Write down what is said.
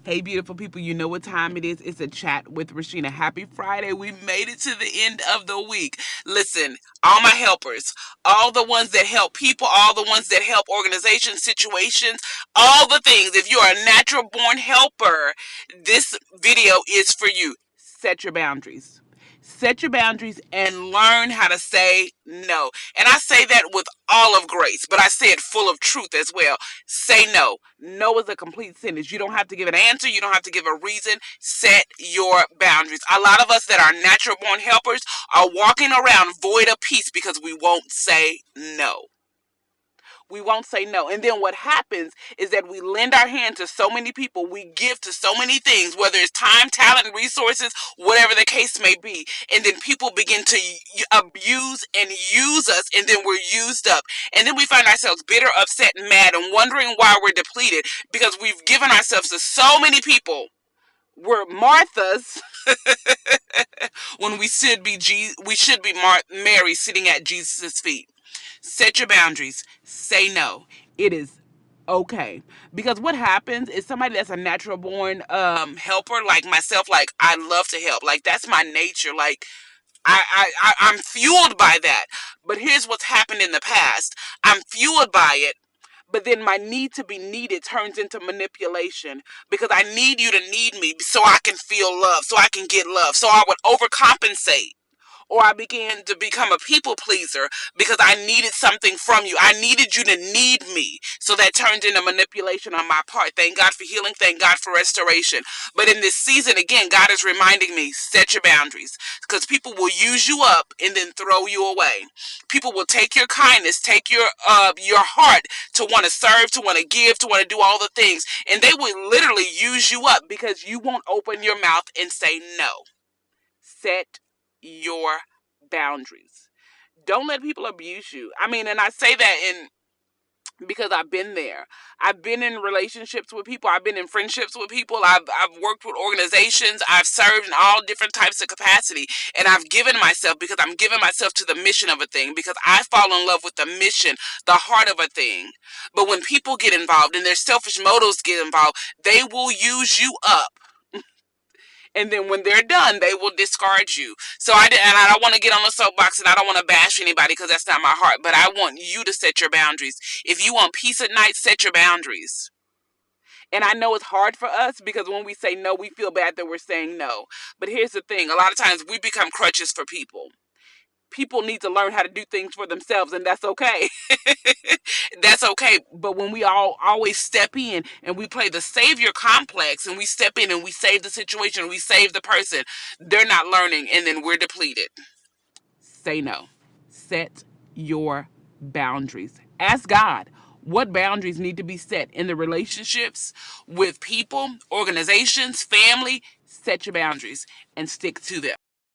Hey, beautiful people, you know what time it is. It's a chat with Rashina. Happy Friday. We made it to the end of the week. Listen, all my helpers, all the ones that help people, all the ones that help organizations, situations, all the things. If you're a natural born helper, this video is for you. Set your boundaries. Set your boundaries and learn how to say no. And I say that with all of grace, but I say it full of truth as well. Say no. No is a complete sentence. You don't have to give an answer. You don't have to give a reason. Set your boundaries. A lot of us that are natural born helpers are walking around void of peace because we won't say no. We won't say no. And then what happens is that we lend our hand to so many people. We give to so many things, whether it's time, talent, resources, whatever the case may be. And then people begin to abuse and use us, and then we're used up. And then we find ourselves bitter, upset, and mad, and wondering why we're depleted because we've given ourselves to so many people. We're Marthas when we should be Mary sitting at Jesus' feet. Set your boundaries. Say no. It is okay. Because what happens is somebody that's a natural born helper like myself, like I love to help. Like that's my nature. Like I'm fueled by that. But here's what's happened in the past. I'm fueled by it. But then my need to be needed turns into manipulation because I need you to need me so I can feel love, so I can get love. So I would overcompensate, or I began to become a people pleaser because I needed something from you. I needed you to need me. So that turned into manipulation on my part. Thank God for healing. Thank God for restoration. But in this season, again, God is reminding me, set your boundaries because people will use you up and then throw you away. People will take your kindness, take your heart to want to serve, to want to give, to want to do all the things. And they will literally use you up because you won't open your mouth and say no. Set your boundaries. Don't let people abuse you. I mean, and I say that in because I've been there. I've been in relationships with people. I've been in friendships with people. I've worked with organizations. I've served in all different types of capacity. And I've given myself because I'm giving myself to the mission of a thing because I fall in love with the mission, the heart of a thing. But when people get involved and their selfish motives get involved, they will use you up, and then when they're done, they will discard you. So and I don't want to get on the soapbox, and I don't want to bash anybody because that's not my heart. But I want you to set your boundaries. If you want peace at night, set your boundaries. And I know it's hard for us because when we say no, we feel bad that we're saying no. But here's the thing: a lot of times we become crutches for people. People need to learn how to do things for themselves, and that's okay. That's okay. But when we all always step in and we play the savior complex and we step in and we save the situation, we save the person, they're not learning, and then we're depleted. Say no. Set your boundaries. Ask God what boundaries need to be set in the relationships with people, organizations, family. Set your boundaries and stick to them.